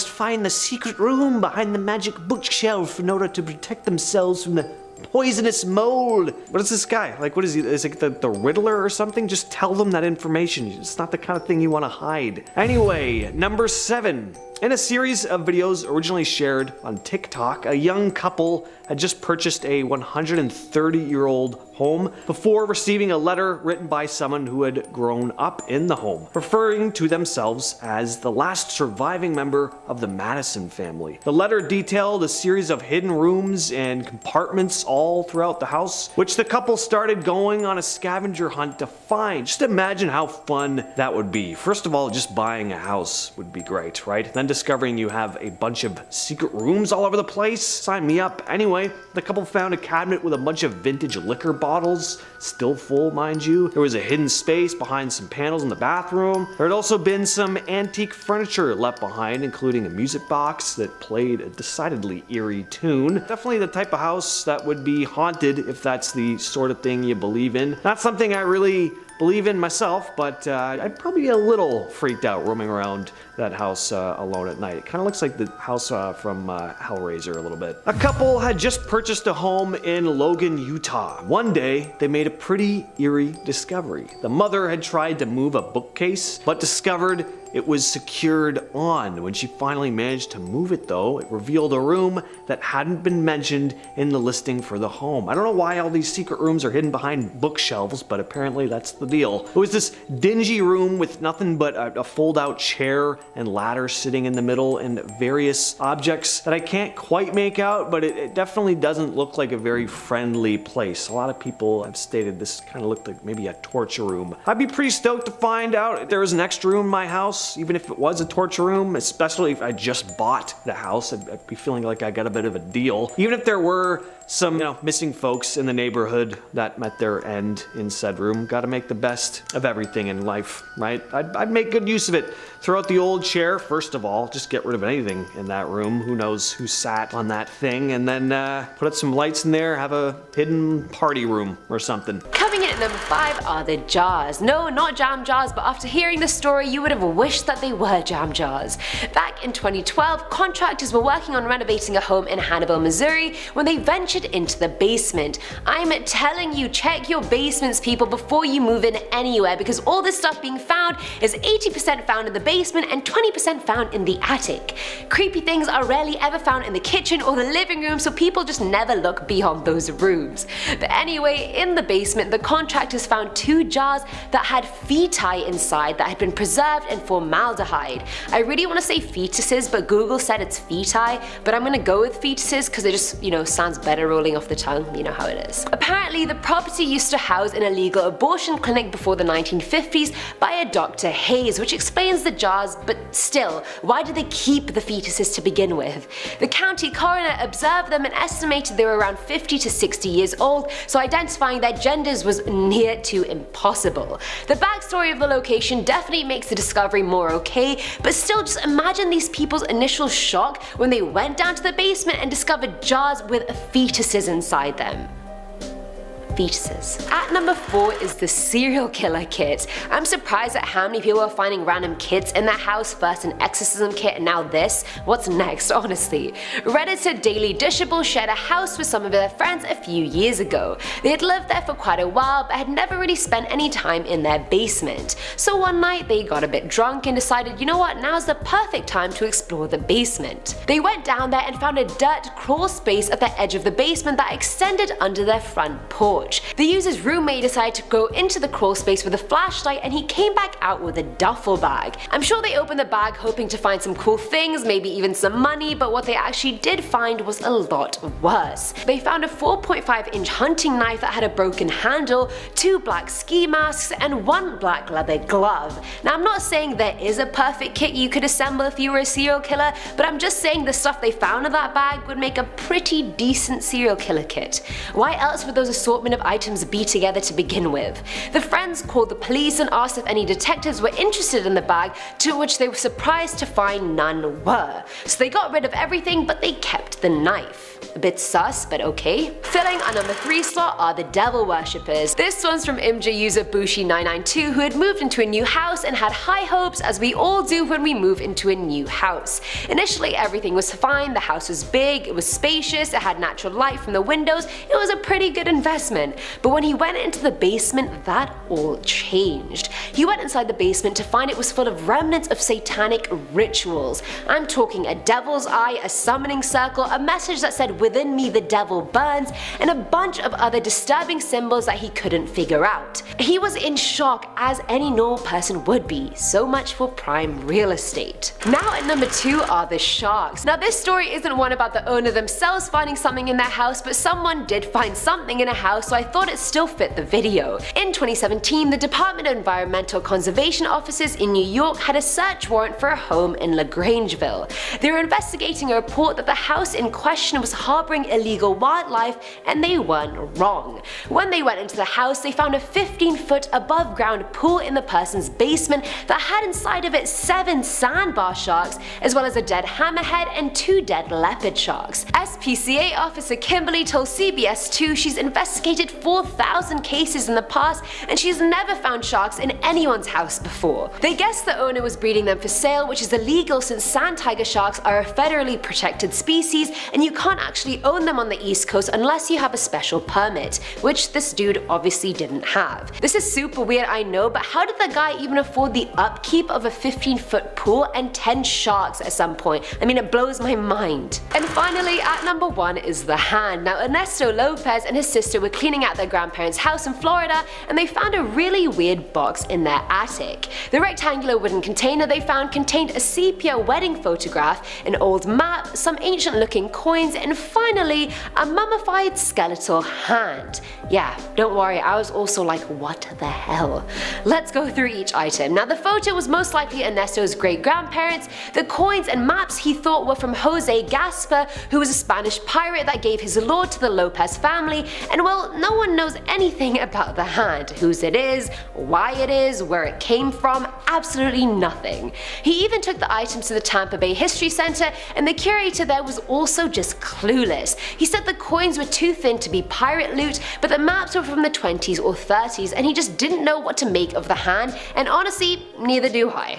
find the secret room behind the magic bookshelf in order to protect themselves from the poisonous mold. What is this guy? Like, what is he? Is it the Riddler or something? Just tell them that information. It's not the kind of thing you want to hide. Anyway, number 7. In a series of videos originally shared on TikTok, a young couple had just purchased a 130-year-old home before receiving a letter written by someone who had grown up in the home, referring to themselves as the last surviving member of the Madison family. The letter detailed a series of hidden rooms and compartments all throughout the house, which the couple started going on a scavenger hunt to find. Just imagine how fun that would be. First of all, just buying a house would be great, right? Then discovering you have a bunch of secret rooms all over the place. Sign me up. Anyway, the couple found a cabinet with a bunch of vintage liquor bottles, still full, mind you. There was a hidden space behind some panels in the bathroom. There had also been some antique furniture left behind, including a music box that played a decidedly eerie tune. Definitely the type of house that would be haunted if that's the sort of thing you believe in. Not something I really believe in myself, but I'd probably be a little freaked out roaming around that house alone at night. It kind of looks like the house from Hellraiser a little bit. A couple had just purchased a home in Logan, Utah. One day, they made a pretty eerie discovery. The mother had tried to move a bookcase, but discovered it was secured on. When she finally managed to move it though, it revealed a room that hadn't been mentioned in the listing for the home. I don't know why all these secret rooms are hidden behind bookshelves, but apparently that's the deal. It was this dingy room with nothing but a fold-out chair and ladder sitting in the middle and various objects that I can't quite make out, but it definitely doesn't look like a very friendly place. A lot of people have stated this kind of looked like maybe a torture room. I'd be pretty stoked to find out if there was an extra room in my house, even if it was a torture room, especially if I just bought the house. I'd be feeling like I got a bit of a deal. Even if there were some, missing folks in the neighborhood that met their end in said room. Gotta make the best of everything in life, right? I'd make good use of it. Throw out the old chair, first of all, just get rid of anything in that room. Who knows who sat on that thing, and then put up some lights in there, have a hidden party room or something. Coming in at number 5 are the jars. No, not jam jars, but after hearing the story, you would have wished that they were jam jars. Back in 2012, contractors were working on renovating a home in Hannibal, Missouri, when they ventured into the basement. I'm telling you, check your basements, people, before you move in anywhere, because all this stuff being found is 80% found in the basement and 20% found in the attic. Creepy things are rarely ever found in the kitchen or the living room, so people just never look beyond those rooms. But anyway, in the basement, the contractors found 2 jars that had feti inside that had been preserved in formaldehyde. I really want to say fetuses, but Google said it's feti, but I'm gonna go with fetuses because it just, sounds better rolling off the tongue, you know how it is. Apparently, the property used to house an illegal abortion clinic before the 1950s by a Dr. Hayes, which explains the jars, but still, why did they keep the fetuses to begin with? The county coroner observed them and estimated they were around 50 to 60 years old, so identifying their genders was near to impossible. The backstory of the location definitely makes the discovery more okay, but still, just imagine these people's initial shock when they went down to the basement and discovered jars with fetuses inside them. Fetuses. At number 4 is the serial killer kit. I'm surprised at how many people are finding random kits in their house. First an exorcism kit and now this. What's next, honestly? Redditor Daily Dishable shared a house with some of their friends a few years ago. They had lived there for quite a while but had never really spent any time in their basement. So one night they got a bit drunk and decided, you know what, now's the perfect time to explore the basement. They went down there and found a dirt crawl space at the edge of the basement that extended under their front porch. The user's roommate decided to go into the crawl space with a flashlight and he came back out with a duffel bag. I'm sure they opened the bag hoping to find some cool things, maybe even some money, but what they actually did find was a lot worse. They found a 4.5-inch hunting knife that had a broken handle, 2 black ski masks, and 1 black leather glove. Now I'm not saying there is a perfect kit you could assemble if you were a serial killer, but I'm just saying the stuff they found in that bag would make a pretty decent serial killer kit. Why else would those assortment of items be together to begin with? The friends called the police and asked if any detectives were interested in the bag, to which they were surprised to find none were. So they got rid of everything, but they kept the knife. A bit sus, but okay. Filling our number 3 slot are the devil worshippers. This one's from Imgur user Bushi992, who had moved into a new house and had high hopes, as we all do when we move into a new house. Initially everything was fine, the house was big, it was spacious, it had natural light from the windows, it was a pretty good investment. But when he went into the basement, that all changed. He went inside the basement to find it was full of remnants of satanic rituals. I'm talking a devil's eye, a summoning circle, a message that said "within me the devil burns," and a bunch of other disturbing symbols that he couldn't figure out. He was in shock, as any normal person would be. So much for prime real estate. Now at number 2 are the sharks. Now this story isn't one about the owner themselves finding something in their house, but someone did find something in a house, so I thought it still fit the video. In 2017, the Department of Environmental Conservation officers in New York had a search warrant for a home in LaGrangeville. They were investigating a report that the house in question was harboring illegal wildlife, and they weren't wrong. When they went into the house, they found a 15-foot above ground pool in the person's basement that had inside of it 7 sandbar sharks, as well as a dead hammerhead and 2 dead leopard sharks. SPCA officer Kimberly told CBS 2 she's investigating completed 4,000 cases in the past, and she's never found sharks in anyone's house before. They guess the owner was breeding them for sale, which is illegal since sand tiger sharks are a federally protected species and you can't actually own them on the East Coast unless you have a special permit, which this dude obviously didn't have. This is super weird, I know, but how did the guy even afford the upkeep of a 15-foot pool and 10 sharks at some point? I mean, it blows my mind. And finally, at number 1 is the hand. Now, Ernesto Lopez and his sister were cleaning out their grandparents' house in Florida, and they found a really weird box in their attic. The rectangular wooden container they found contained a sepia wedding photograph, an old map, some ancient looking coins, and finally, a mummified skeletal hand. Yeah, don't worry, I was also like, what the hell? Let's go through each item. Now, the photo was most likely Ernesto's great-grandparents. The coins and maps he thought were from Jose Gaspar, who was a Spanish pirate that gave his lore to the Lopez family, and well, no one knows anything about the hand, whose it is, why it is, where it came from, absolutely nothing. He even took the items to the Tampa Bay History Center, and the curator there was also just clueless. He said the coins were too thin to be pirate loot, but the maps were from the 20s or 30s, and he just didn't know what to make of the hand, and honestly, neither do I.